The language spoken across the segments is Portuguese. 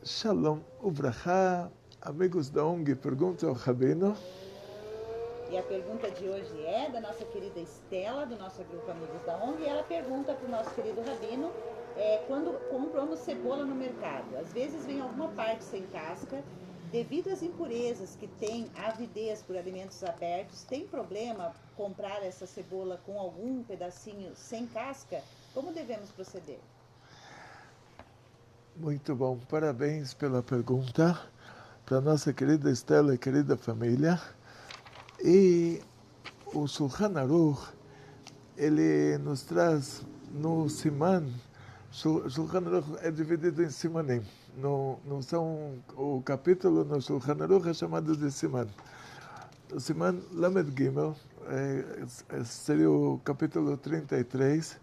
Shalom Uvrachá, amigos da ONG, pergunta ao Rabino. E a pergunta de hoje é da nossa querida Estela, do nosso grupo Amigos da ONG, e ela pergunta para o nosso querido Rabino, quando compramos cebola no mercado, às vezes vem alguma parte sem casca, devido às impurezas que tem a avidez por alimentos abertos, tem problema comprar essa cebola com algum pedacinho sem casca? Como devemos proceder? Muito bom, parabéns pela pergunta para nossa querida Estela e querida família. E o Shulchan Aruch, ele nos traz no Siman. Shulchan Aruch é dividido em Simanim. O capítulo no Shulchan Aruch é chamado de Siman. O Siman Lamed Gimel, seria o capítulo 33.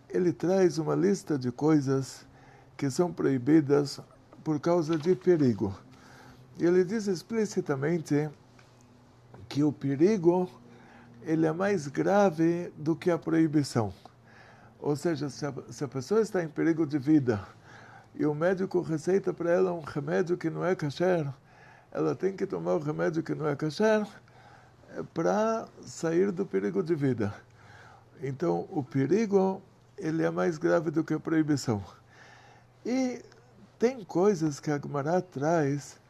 Ele traz uma lista de coisas que são proibidas por causa de perigo. E ele diz explicitamente que o perigo ele é mais grave do que a proibição. Ou seja, se a pessoa está em perigo de vida e o médico receita para ela um remédio que não é kasher, ela tem que tomar o remédio que não é kasher para sair do perigo de vida. Então, o perigo ele é mais grave do que a proibição. E tem coisas que a Gemara traz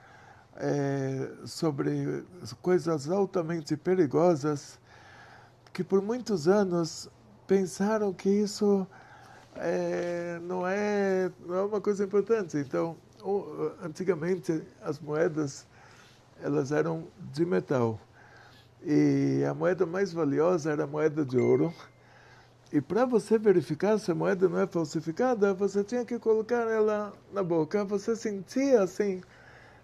sobre coisas altamente perigosas que por muitos anos pensaram que isso não é uma coisa importante. Então, antigamente as moedas elas eram de metal e a moeda mais valiosa era a moeda de ouro. E para você verificar se a moeda não é falsificada, você tinha que colocar ela na boca. Você sentia assim,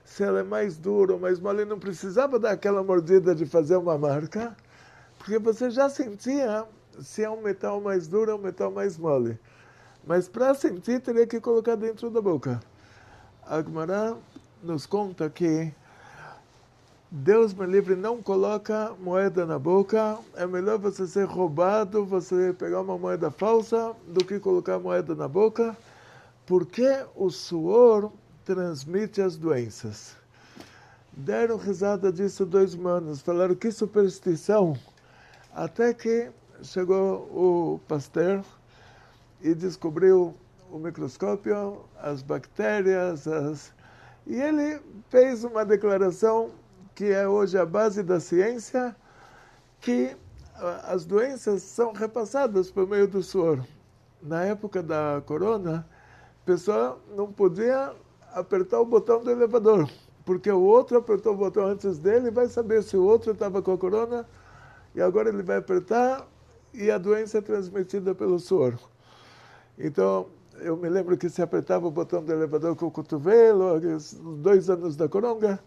se ela é mais dura ou mais mole, não precisava dar aquela mordida de fazer uma marca, porque você já sentia se é um metal mais duro ou um metal mais mole. Mas para sentir, teria que colocar dentro da boca. A Gemara nos conta que Deus me livre, não coloca moeda na boca. É melhor você ser roubado, você pegar uma moeda falsa, do que colocar moeda na boca, porque o suor transmite as doenças. Deram risada disso 2 manos, falaram que superstição. Até que chegou o Pasteur e descobriu o microscópio, as bactérias, e ele fez uma declaração que é hoje a base da ciência, que as doenças são repassadas por meio do suor. Na época da corona, a pessoa não podia apertar o botão do elevador, porque o outro apertou o botão antes dele e vai saber se o outro estava com a corona, e agora ele vai apertar e a doença é transmitida pelo suor. Então, eu me lembro que se apertava o botão do elevador com o cotovelo, os 2 anos da coronga.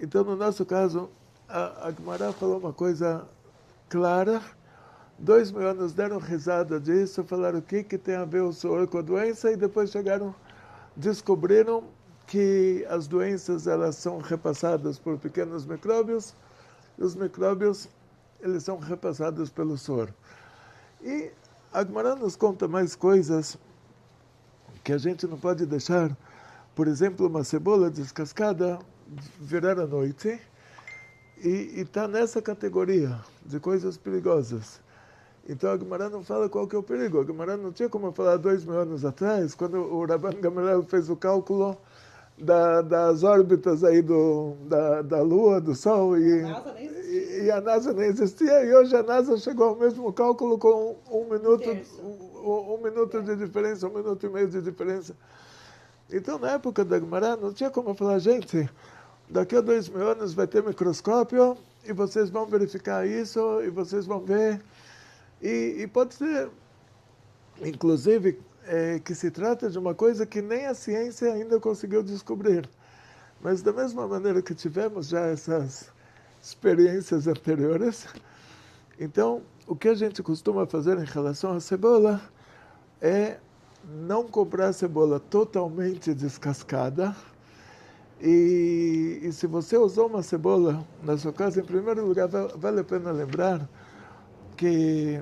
Então, no nosso caso, a Gemara falou uma coisa clara. 2.000 anos deram risada disso, falaram o que tem a ver o suor com a doença, e depois descobriram que as doenças elas são repassadas por pequenos micróbios, e os micróbios eles são repassados pelo suor. E a Gemara nos conta mais coisas que a gente não pode deixar. Por exemplo, uma cebola descascada virar à noite e está nessa categoria de coisas perigosas. Então a Gemara não fala qual que é o perigo. A Gemara não tinha como falar 2.000 anos atrás, quando o Rabban Gamaliel fez o cálculo das órbitas aí da Lua, do Sol, e a NASA nem existia, e hoje a NASA chegou ao mesmo cálculo com 1 minuto, um minuto de diferença, 1 minuto e meio de diferença. Então, na época da Gemara, não tinha como falar, gente, daqui a 2.000 anos vai ter microscópio, e vocês vão verificar isso, e vocês vão ver. E pode ser, inclusive, que se trata de uma coisa que nem a ciência ainda conseguiu descobrir. Mas da mesma maneira que tivemos já essas experiências anteriores, então, o que a gente costuma fazer em relação à cebola é não comprar a cebola totalmente descascada. E se você usou uma cebola na sua casa, em primeiro lugar, vale a pena lembrar que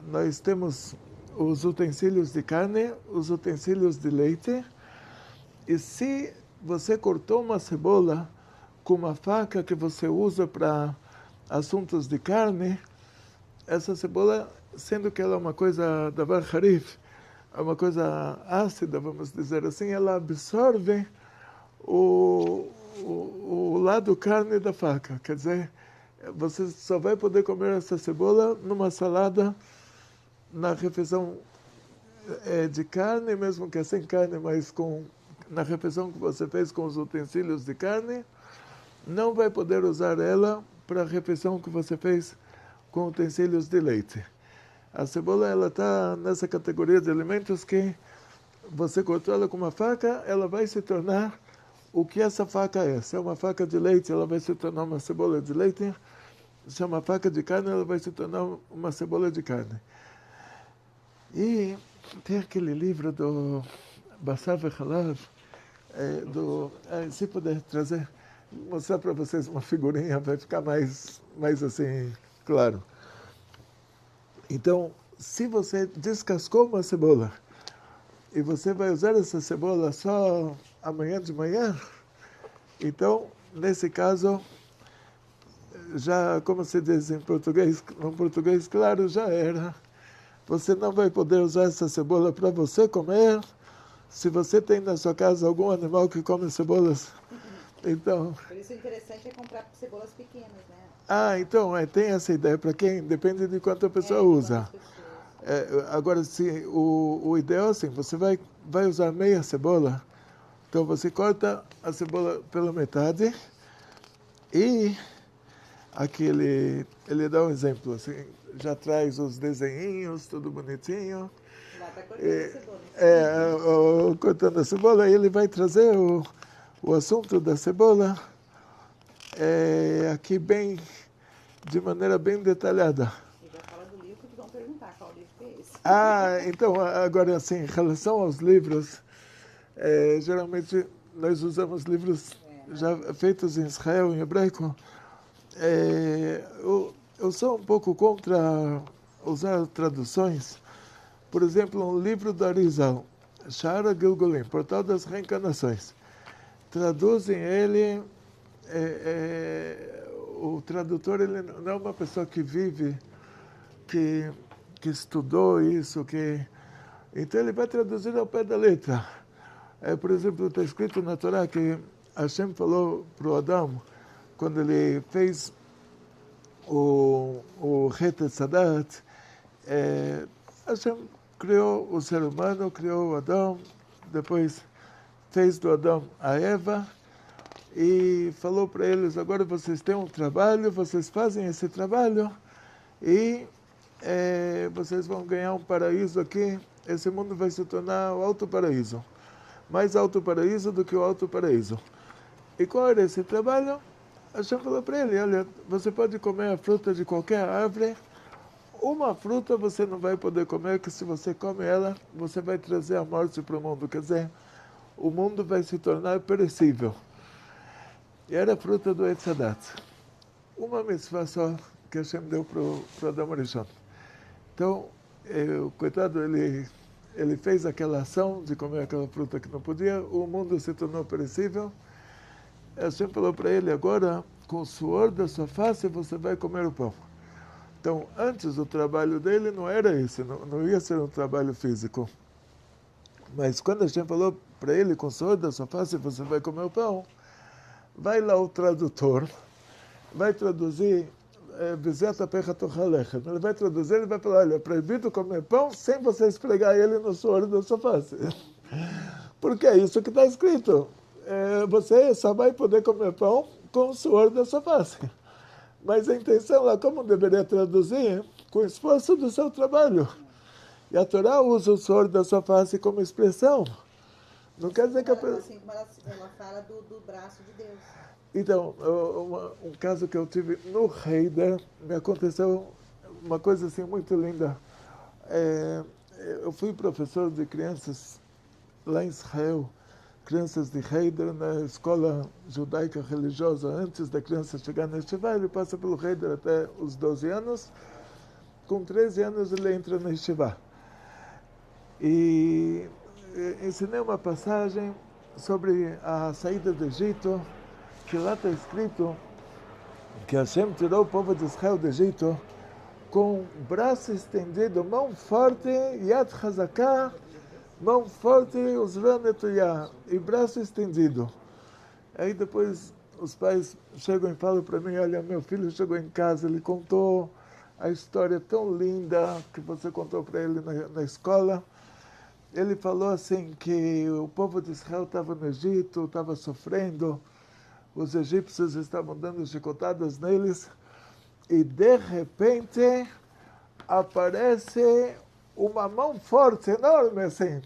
nós temos os utensílios de carne, os utensílios de leite, E se você cortou uma cebola com uma faca que você usa para assuntos de carne, essa cebola, sendo que ela é uma coisa davar harif, é uma coisa ácida, vamos dizer assim, ela absorve o lado carne da faca. Quer dizer, você só vai poder comer essa cebola numa salada, na refeição de carne, mesmo que é sem carne, mas na refeição que você fez com os utensílios de carne, não vai poder usar ela para a refeição que você fez com utensílios de leite. A cebola, ela está nessa categoria de alimentos que você cortou ela com uma faca, ela vai se tornar o que essa faca é. Se é uma faca de leite, ela vai se tornar uma cebola de leite. Se é uma faca de carne, ela vai se tornar uma cebola de carne. E tem aquele livro do Basar Vechalav, se puder trazer, mostrar para vocês uma figurinha, vai ficar mais assim, claro. Então, se você descascou uma cebola e você vai usar essa cebola só amanhã de manhã, então, nesse caso, já, como se diz em português, no português claro, já era. Você não vai poder usar essa cebola para você comer. Se você tem na sua casa algum animal que come cebolas, então... Por isso o interessante é comprar cebolas pequenas, né? Então, tem essa ideia para quem? Depende de quanto a pessoa usa. Agora, se o ideal é assim, você vai usar meia cebola, então você corta a cebola pela metade e aqui ele dá um exemplo, assim, já traz os desenhinhos, tudo bonitinho. Lá está cortando a cebola. Cortando a cebola, e ele vai trazer o assunto da cebola aqui de maneira bem detalhada. E já fala do livro que vão perguntar qual livro que é esse. Então, agora assim, em relação aos livros, geralmente nós usamos livros já feitos em Israel, em hebraico. Eu sou um pouco contra usar traduções. Por exemplo, um livro do Arizal, Shara Gilgulim, Portal das Reencarnações. Traduzem ele, o tradutor ele não é uma pessoa que vive, que estudou isso, então ele vai traduzir ao pé da letra. Por exemplo, está escrito na Torá que Hashem falou para o Adão, quando ele fez o Het Sadat, Hashem criou o ser humano, criou o Adão, depois fez do Adão a Eva e falou para eles, agora vocês têm um trabalho, vocês fazem esse trabalho e vocês vão ganhar um paraíso aqui, esse mundo vai se tornar o alto paraíso, mais alto paraíso do que o alto paraíso. E qual era esse trabalho? Hashem falou para ele, olha, você pode comer a fruta de qualquer árvore, uma fruta você não vai poder comer, que se você come ela, você vai trazer a morte para o mundo. Quer dizer, o mundo vai se tornar perecível. E era a fruta do Etzadat. Uma mitzvah só que Hashem deu para o Adam Arishon. Então, o coitado, ele fez aquela ação de comer aquela fruta que não podia, o mundo se tornou perecível. Hashem falou para ele, agora, com o suor da sua face, você vai comer o pão. Então, antes o trabalho dele não era esse, não ia ser um trabalho físico. Mas quando Hashem falou para ele, com o suor da sua face, você vai comer o pão, vai lá o tradutor, vai traduzir, ele vai traduzir, ele vai falar, olha, é proibido comer pão sem você esfregar ele no suor da sua face. Porque é isso que está escrito. Você só vai poder comer pão com o suor da sua face. Mas a intenção lá, como deveria traduzir? Com o esforço do seu trabalho. E a Torá usa o suor da sua face como expressão. Não quer dizer que a pessoa... Assim como ela fala do braço de Deus. Então, um caso que eu tive no Heider, me aconteceu uma coisa assim muito linda. Eu fui professor de crianças lá em Israel, crianças de Heider, na escola judaica religiosa. Antes da criança chegar na Yeshiva, ele passa pelo Heider até os 12 anos. Com 13 anos ele entra na Yeshiva. E ensinei uma passagem sobre a saída do Egito, que lá está escrito que Hashem tirou o povo de Israel do Egito com braço estendido, mão forte, Yad Hazaká, mão forte, Uzran Netuyah, e braço estendido. Aí depois os pais chegam e falam para mim, olha, meu filho chegou em casa, ele contou a história tão linda que você contou para ele na escola. Ele falou assim que o povo de Israel estava no Egito, estava sofrendo, os egípcios estavam dando chicotadas neles, e de repente aparece uma mão forte, enorme assim,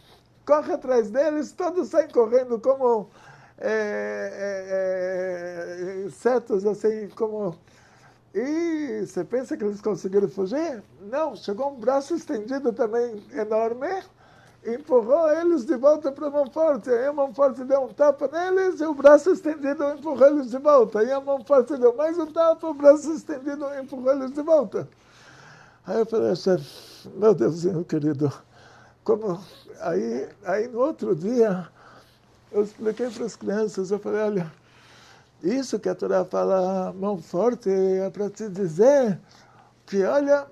corre atrás deles, todos saem correndo como insetos assim, como... E você pensa que eles conseguiram fugir? Não, chegou um braço estendido também enorme, empurrou eles de volta para a mão forte. Aí a mão forte deu um tapa neles e o braço estendido empurrou eles de volta. Aí a mão forte deu mais um tapa, o braço estendido empurrou eles de volta. Aí eu falei, meu Deusinho querido, como... Aí no outro dia eu expliquei para as crianças, eu falei, olha, isso que a Torá fala mão forte é para te dizer que olha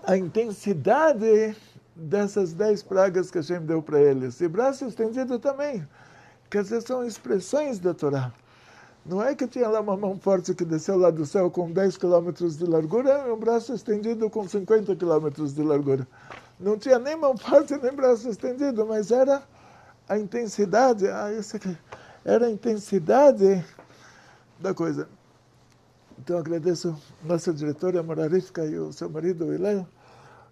a intensidade dessas 10 pragas que a Hashem deu para eles. E braço estendido também. Quer dizer, são expressões da Torá. Não é que tinha lá uma mão forte que desceu lá do céu com 10 quilômetros de largura e um braço estendido com 50 quilômetros de largura. Não tinha nem mão forte nem braço estendido, mas era a intensidade, isso aqui, era a intensidade da coisa. Então agradeço a nossa diretora Morarífica e o seu marido, o Iléo,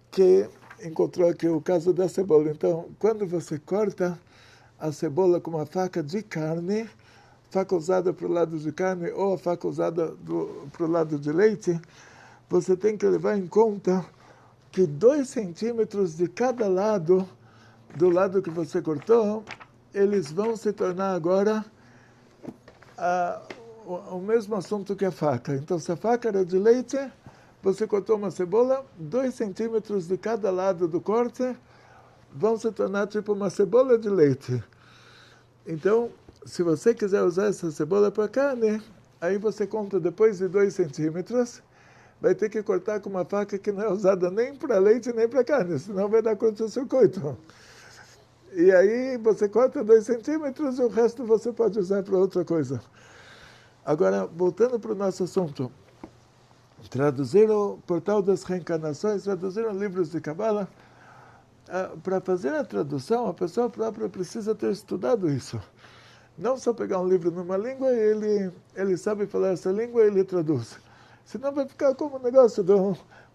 que encontrou aqui o caso da cebola. Então, quando você corta a cebola com uma faca de carne, faca usada para o lado de carne ou a faca usada para o lado de leite, você tem que levar em conta que 2 centímetros de cada lado, do lado que você cortou, eles vão se tornar agora o mesmo assunto que a faca. Então, se a faca era de leite, você cortou uma cebola, 2 centímetros de cada lado do corte vão se tornar tipo uma cebola de leite. Então, se você quiser usar essa cebola para carne, aí você conta depois de 2 centímetros, vai ter que cortar com uma faca que não é usada nem para leite nem para carne, senão vai dar curto-circuito. E aí você corta 2 centímetros e o resto você pode usar para outra coisa. Agora, voltando para o nosso assunto, traduziram o Portal das Reencarnações, traduziram livros de Kabbalah. Para fazer a tradução, a pessoa própria precisa ter estudado isso. Não só pegar um livro numa língua e ele sabe falar essa língua e ele traduz. Senão vai ficar como um negócio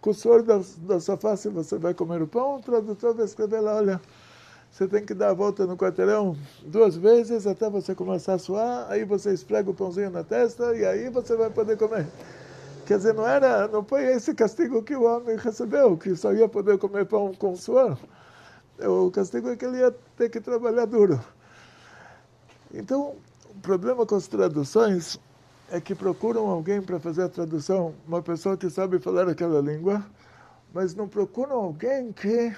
com o suor da sua face você vai comer o pão, o tradutor vai escrever lá, olha, você tem que dar a volta no quarteirão 2 vezes até você começar a suar, aí você esfrega o pãozinho na testa e aí você vai poder comer. Quer dizer, não foi esse castigo que o homem recebeu, que só ia poder comer pão com suor. O castigo é que ele ia ter que trabalhar duro. Então, o problema com as traduções é que procuram alguém para fazer a tradução, uma pessoa que sabe falar aquela língua, mas não procuram alguém que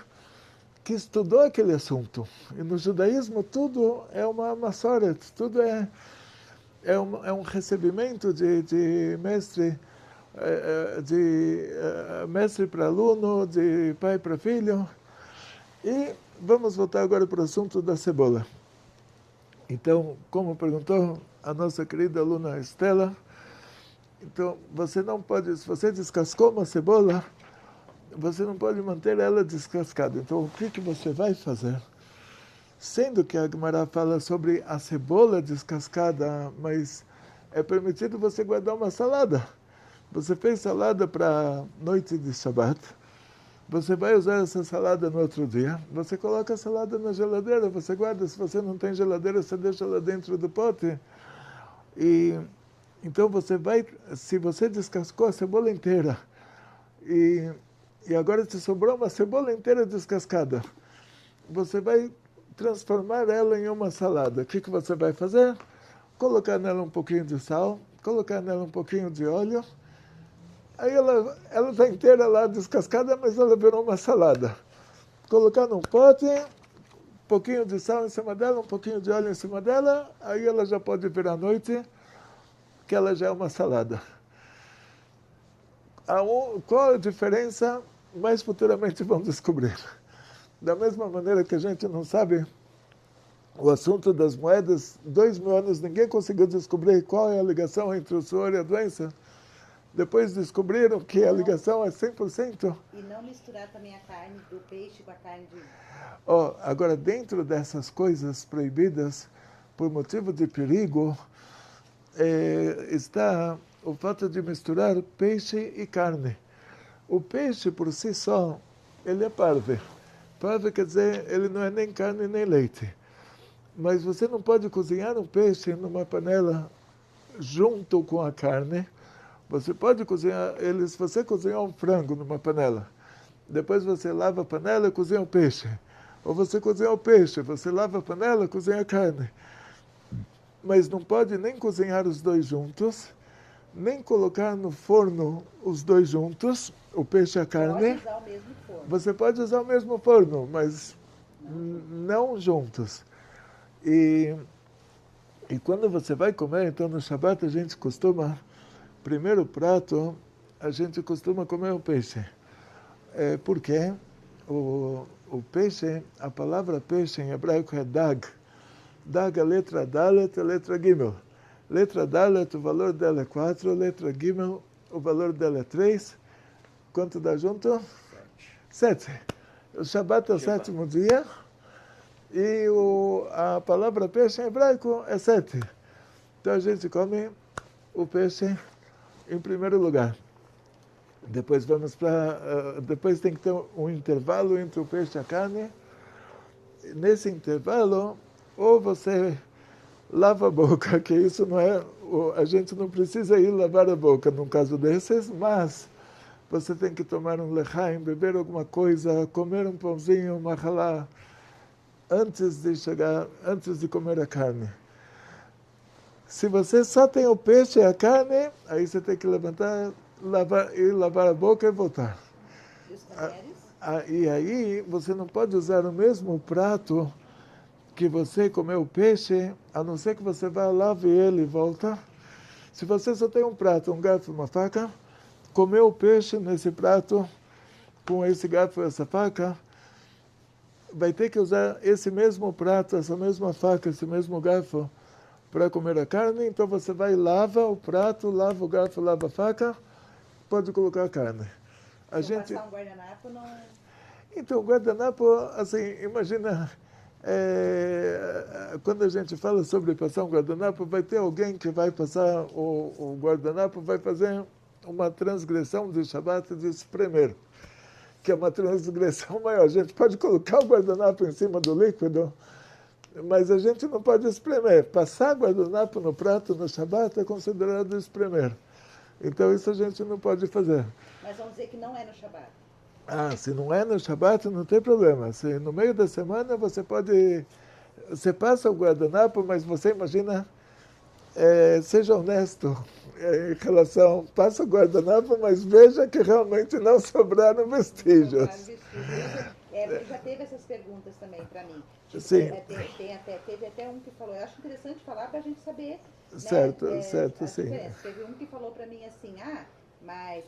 estudou aquele assunto. E no judaísmo tudo é uma masoret, tudo é um recebimento de mestre, mestre para aluno, de pai para filho. E vamos voltar agora para o assunto da cebola. Então, como perguntou a nossa querida aluna Estela, então você não pode, se você descascou uma cebola, você não pode manter ela descascada. Então, o que você vai fazer? Sendo que a Gemara fala sobre a cebola descascada, mas é permitido você guardar uma salada. Você fez salada para noite de Shabbat, você vai usar essa salada no outro dia, você coloca a salada na geladeira, você guarda, se você não tem geladeira, você deixa ela dentro do pote. E então você vai, se você descascou a cebola inteira, e agora te sobrou uma cebola inteira descascada, você vai transformar ela em uma salada. O que você vai fazer? Colocar nela um pouquinho de sal, colocar nela um pouquinho de óleo. Aí ela está inteira lá descascada, mas ela virou uma salada. colocar num pote, um pouquinho de sal em cima dela, um pouquinho de óleo em cima dela, aí ela já pode vir à noite, que ela já é uma salada. Qual a diferença? Mais futuramente vão descobrir. Da mesma maneira que a gente não sabe o assunto das moedas, 2000 anos ninguém conseguiu descobrir qual é a ligação entre o suor e a doença. Depois descobriram que a ligação é 100%. E não misturar também a carne do peixe com a carne de... Agora, dentro dessas coisas proibidas, por motivo de perigo, está o fato de misturar peixe e carne. O peixe, por si só, ele é parve. Parve quer dizer, ele não é nem carne nem leite. Mas você não pode cozinhar um peixe numa panela junto com a carne. Você pode cozinhar ele, se você cozinhar um frango numa panela, depois você lava a panela e cozinha o peixe. Ou você cozinha o peixe, você lava a panela e cozinha a carne. Mas não pode nem cozinhar os dois juntos, nem colocar no forno os dois juntos, o peixe e a carne. Pode usar o mesmo forno. Você pode usar o mesmo forno, mas não juntos. E quando você vai comer, então no Shabat a gente costuma, primeiro prato, a gente costuma comer o peixe. Por quê? O peixe, a palavra peixe em hebraico é dag. Dag, a letra Dalet, a letra Gimel. Letra Dalet, o valor dela é 4, letra Gimel, o valor dela é 3. Quanto dá junto? 7. O Shabat é o sétimo dia. E a palavra peixe em hebraico é 7. Então a gente come o peixe em primeiro lugar. Depois depois tem que ter um intervalo entre o peixe e a carne. Nesse intervalo, ou você lava a boca, que isso não é... A gente não precisa ir lavar a boca num caso desses, mas você tem que tomar um lechaim, beber alguma coisa, comer um pãozinho, uma halá, antes de comer a carne. Se você só tem o peixe e a carne, aí você tem que levantar, lavar a boca e voltar. E os talheres? E aí você não pode usar o mesmo prato que você comeu o peixe, a não ser que você vá, lave ele e volta. Se você só tem um prato, um garfo e uma faca, comeu o peixe nesse prato, com esse garfo e essa faca, vai ter que usar esse mesmo prato, essa mesma faca, esse mesmo garfo para comer a carne. Então você vai e lava o prato, lava o garfo, lava a faca, pode colocar a carne. Passar um guardanapo não... Então, o guardanapo, assim, imagina, quando a gente fala sobre passar um guardanapo, vai ter alguém que vai passar o guardanapo, vai fazer uma transgressão de Shabbat de espremer, que é uma transgressão maior. A gente pode colocar o guardanapo em cima do líquido, mas a gente não pode espremer. Passar guardanapo no prato no Shabbat é considerado espremer. Então isso a gente não pode fazer. Mas vamos dizer que não é no Shabbat. Se não é no Shabbat, não tem problema. Se no meio da semana você passa o guardanapo, mas você imagina, seja honesto em relação, passa o guardanapo, mas veja que realmente não sobraram vestígios. Porque já teve essas perguntas também para mim. Tipo, Sim. Teve até um que falou, eu acho interessante falar para a gente saber, certo, né, certo, sim. diferença. Teve um que falou para mim assim, mas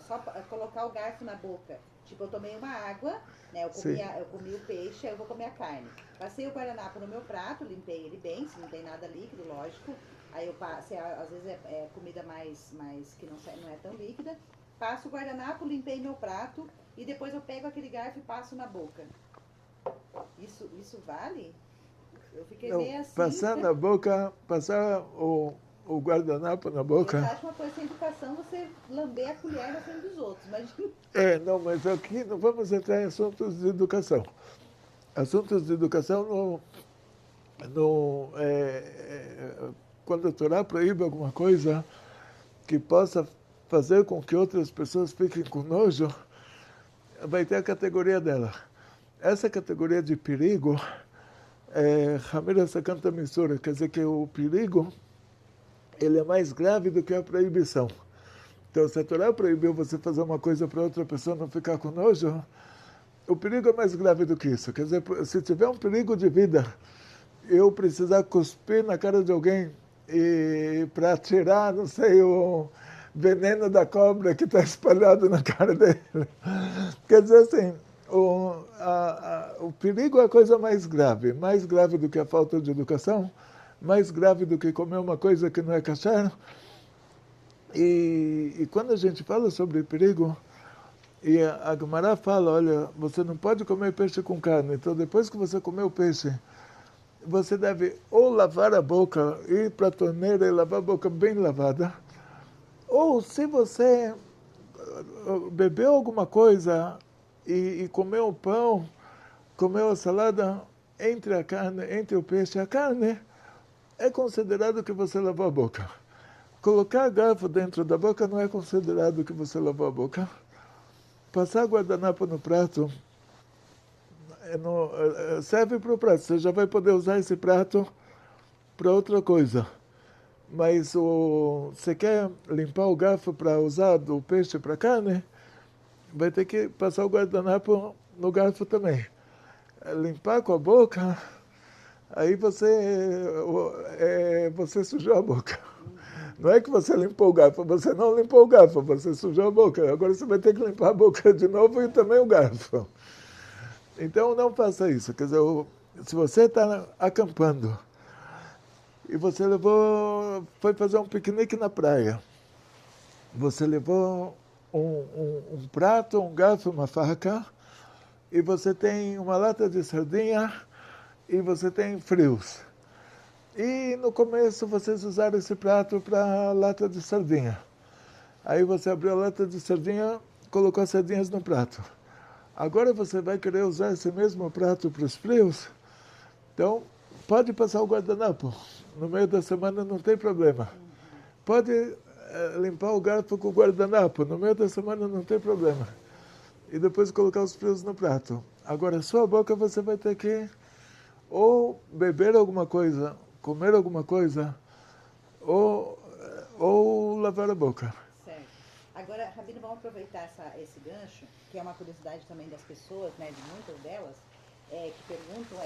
só colocar o garfo na boca. Tipo, eu tomei uma água, né? Eu comi o peixe, aí eu vou comer a carne. Passei o guardanapo no meu prato, limpei ele bem, se não tem nada líquido, lógico. Aí eu passei, às vezes é comida mais que não é tão líquida. Passo o guardanapo, limpei meu prato e depois eu pego aquele garfo e passo na boca. Isso vale? Eu fiquei meio assim. Passar na boca, passar o guardanapo na boca. Eu acho uma coisa sem educação você lamber a colher na frente dos outros, mas... Não, mas aqui não vamos entrar em assuntos de educação. Assuntos de educação, quando a Torá proíbe alguma coisa que possa fazer com que outras pessoas fiquem com nojo, vai ter a categoria dela. Essa categoria de perigo é Hamira Sakanta Missura, quer dizer que o perigo ele é mais grave do que a proibição. Então, se a Torá proibiu você fazer uma coisa para outra pessoa não ficar com nojo, o perigo é mais grave do que isso. Quer dizer, se tiver um perigo de vida, eu precisar cuspir na cara de alguém e para tirar, não sei, o veneno da cobra que está espalhado na cara dele. Quer dizer assim, o perigo é a coisa mais grave do que a falta de educação, mais grave do que comer uma coisa que não é kasher. E quando a gente fala sobre perigo, e a Gemara fala, olha, você não pode comer peixe com carne, então depois que você comer o peixe, você deve ou lavar a boca, ir para a torneira e lavar a boca bem lavada, ou se você bebeu alguma coisa e comeu o pão, comeu a salada, entre a carne, entre o peixe e a carne, é considerado que você lavou a boca. Colocar garfo dentro da boca não é considerado que você lavou a boca. Passar guardanapo no prato serve para o prato. Você já vai poder usar esse prato para outra coisa. Mas você quer limpar o garfo para usar do peixe para carne, vai ter que passar o guardanapo no garfo também. Limpar com a boca, aí você sujou a boca. Não é que você limpou o garfo, você não limpou o garfo, você sujou a boca. Agora você vai ter que limpar a boca de novo e também o garfo. Então não faça isso. Quer dizer, se você está acampando e você foi fazer um piquenique na praia, você levou um prato, um garfo, uma faca, e você tem uma lata de sardinha e você tem frios. E no começo vocês usaram esse prato para lata de sardinha. Aí você abriu a lata de sardinha, colocou as sardinhas no prato. Agora você vai querer usar esse mesmo prato para os frios? Então, pode passar o guardanapo. No meio da semana não tem problema. Pode limpar o garfo com o guardanapo. No meio da semana não tem problema. E depois colocar os frios no prato. Agora, sua boca você vai ter que ou beber alguma coisa, comer alguma coisa, ou lavar a boca. Certo. Agora, Rabino, vamos aproveitar esse gancho, que é uma curiosidade também das pessoas, né, de muitas delas, que perguntam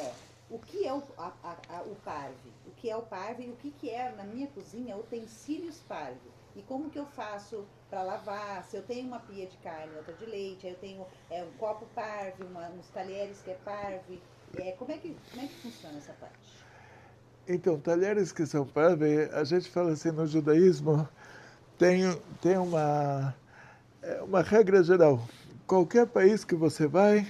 o que é o parve? O que é o parve e o que é, na minha cozinha, utensílios parve? E como que eu faço para lavar? Se eu tenho uma pia de carne, outra de leite, aí eu tenho um copo parve, uns talheres que é parve. Como é que funciona essa parte? Então, talheres que são parve, a gente fala assim no judaísmo, tem uma regra geral. Qualquer país que você vai,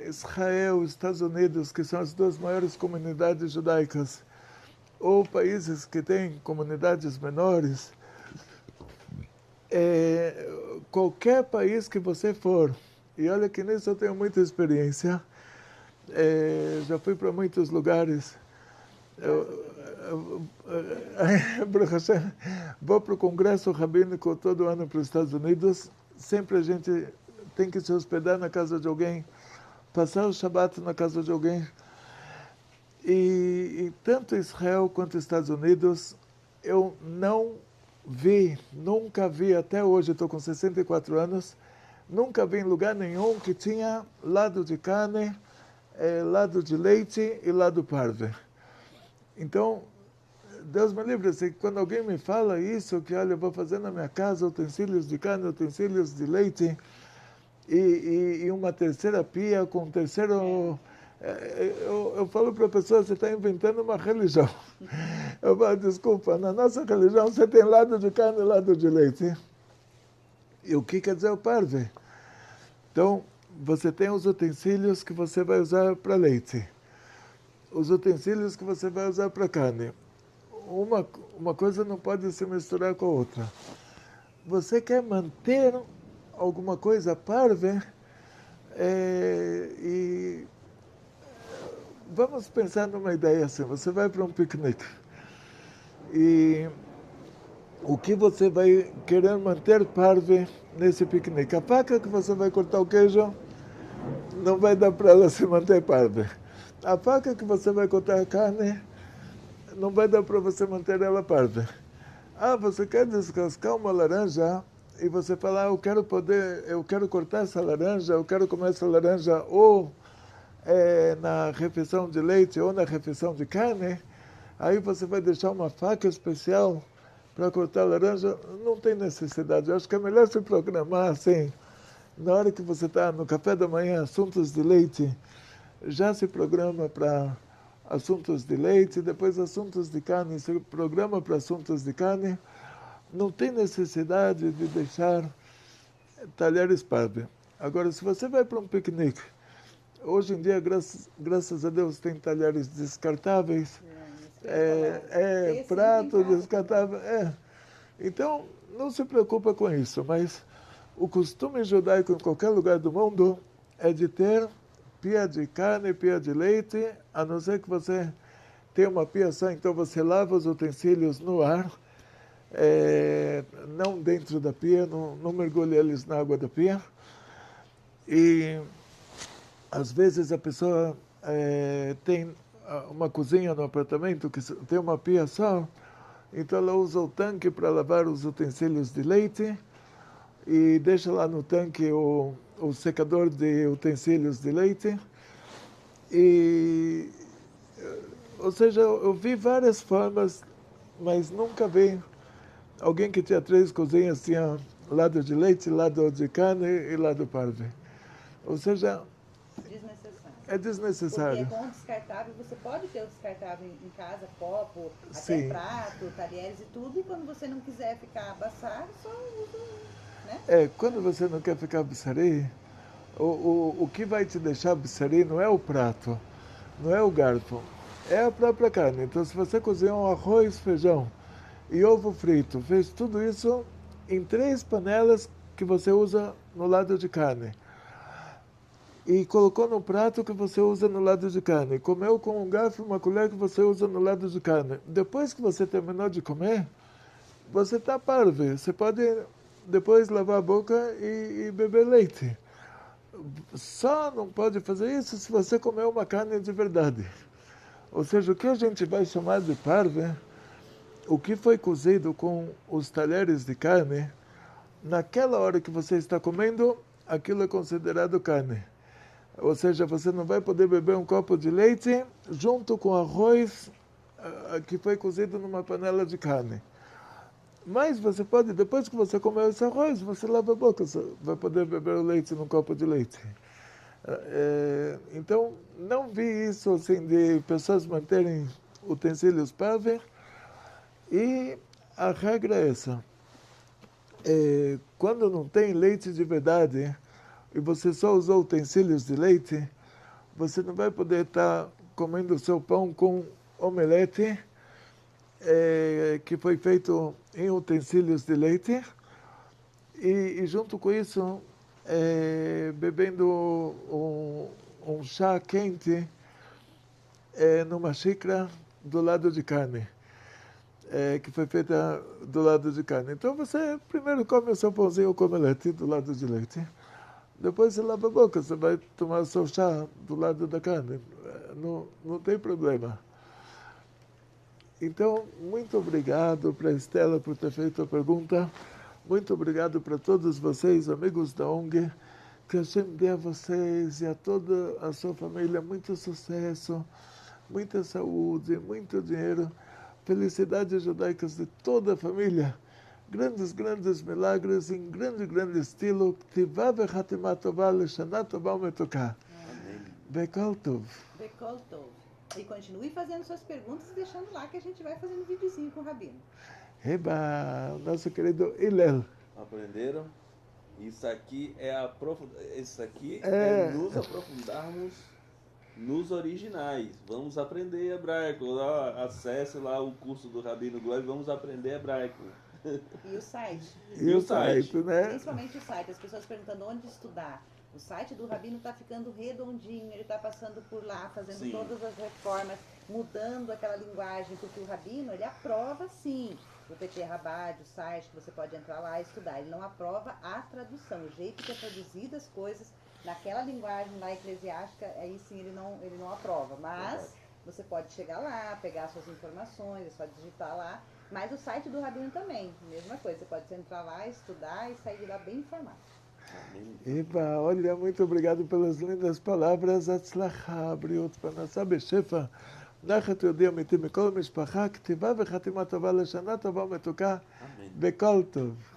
Israel, Estados Unidos, que são as duas maiores comunidades judaicas, ou países que têm comunidades menores, qualquer país que você for, e olha que nisso eu tenho muita experiência, já fui para muitos lugares, vou para o Congresso Rabínico todo ano para os Estados Unidos, sempre a gente tem que se hospedar na casa de alguém, passar o Shabat na casa de alguém. E tanto Israel quanto Estados Unidos, eu nunca vi até hoje, estou com 64 anos, nunca vi em lugar nenhum que tinha lado de carne, lado de leite e lado parve. Então, Deus me livre, assim, quando alguém me fala isso, que olha, eu vou fazer na minha casa utensílios de carne, utensílios de leite, e uma terceira pia com um terceiro... Eu falo para a pessoa, você está inventando uma religião. Eu falo, desculpa, na nossa religião você tem lado de carne e lado de leite. E o que quer dizer o parve? Então, você tem os utensílios que você vai usar para leite. Os utensílios que você vai usar para carne. Uma coisa não pode se misturar com a outra. Você quer manter alguma coisa parve, e vamos pensar numa ideia assim, você vai para um piquenique e o que você vai querer manter parve nesse piquenique? A faca que você vai cortar o queijo não vai dar para ela se manter parve. A faca que você vai cortar a carne não vai dar para você manter ela parve. Você quer descascar uma laranja e você fala, eu quero cortar essa laranja, eu quero comer essa laranja ou na refeição de leite ou na refeição de carne, aí você vai deixar uma faca especial para cortar a laranja, não tem necessidade. Eu acho que é melhor se programar assim, na hora que você está no café da manhã, assuntos de leite, já se programa para assuntos de leite, depois assuntos de carne, se programa para assuntos de carne. Não tem necessidade de deixar talheres parve. Agora, se você vai para um piquenique, hoje em dia, graças a Deus, tem talheres descartáveis, prato descartável, Então, não se preocupa com isso, mas o costume judaico em qualquer lugar do mundo é de ter pia de carne, pia de leite, a não ser que você tenha uma pia só, então você lava os utensílios no ar, não dentro da pia, não mergulhe eles na água da pia. E às vezes a pessoa tem uma cozinha no apartamento que tem uma pia só, então ela usa o tanque para lavar os utensílios de leite e deixa lá no tanque o secador de utensílios de leite. E, ou seja, eu vi várias formas, mas nunca vi alguém que tinha 3 cozinhas, tinha lado de leite, lado de carne e lado parve. Ou seja, é desnecessário. Porque com o descartável, você pode ter o descartável em casa, copo, até Sim. prato, talheres e tudo, e quando você não quiser ficar abaçado, só usa, né? Quando você não quer ficar bissari, o que vai te deixar bissari não é o prato, não é o garfo, é a própria carne. Então, se você cozinhar um arroz, feijão e ovo frito, fez tudo isso em 3 panelas que você usa no lado de carne, e colocou no prato que você usa no lado de carne, comeu com um garfo e uma colher que você usa no lado de carne. Depois que você terminou de comer, você está parvo. Você pode depois lavar a boca e beber leite. Só não pode fazer isso se você comer uma carne de verdade. Ou seja, o que a gente vai chamar de parve, o que foi cozido com os talheres de carne, naquela hora que você está comendo, aquilo é considerado carne. Ou seja, você não vai poder beber um copo de leite junto com arroz que foi cozido numa panela de carne. Mas você pode, depois que você comer esse arroz, você lava a boca, você vai poder beber o leite num copo de leite. Então, não vi isso assim de pessoas manterem utensílios parve. E a regra é essa. Quando não tem leite de verdade e você só usou utensílios de leite, você não vai poder estar comendo o seu pão com omelete que foi feito em utensílios de leite e junto com isso bebendo um chá quente numa xícara do lado de carne, que foi feita do lado de carne. Então você primeiro come o seu pãozinho com omelete do lado de leite, depois você lava a boca, você vai tomar o seu chá do lado da carne. Não tem problema. Então, muito obrigado para a Estela por ter feito a pergunta. Muito obrigado para todos vocês, amigos da ONG. Que Hashem dê a vocês e a toda a sua família muito sucesso, muita saúde, muito dinheiro, felicidades judaicas de toda a família. Grandes, grandes milagres em grande, grande estilo. Tivá v'chatimá tová l'shana tová u'metokah. Bekol tov. Bekol tov. E continue fazendo suas perguntas e deixando lá que a gente vai fazendo videozinho com o Rabino. Reba, nosso querido Hillel. Aprenderam? Isso aqui é nos aprofundarmos nos originais. Vamos aprender hebraico. Acesse lá o curso do Rabino Glória e vamos aprender hebraico. E o site. E o site, né? Principalmente o site. As pessoas perguntando onde estudar. O site do Rabino está ficando redondinho, ele está passando por lá, fazendo Sim. todas as reformas, mudando aquela linguagem, porque o Rabino, ele aprova sim o PT Rabad, o site, que você pode entrar lá e estudar. Ele não aprova a tradução, o jeito que é traduzida as coisas naquela linguagem lá eclesiástica, aí sim ele não aprova. Mas você pode chegar lá, pegar suas informações, é só digitar lá Mas o site do Rabino também, mesma coisa. Você pode entrar lá, estudar e sair de lá bem informado. Eva, olha, muito obrigado pelas lindas palavras. Atzlacha, bריאות, פרנסה בשפע, נחת יהודי אמיתי מכל המשפחה, כתיבה וחתימה טובה לשנה טובה ומתוקה, בכל טוב.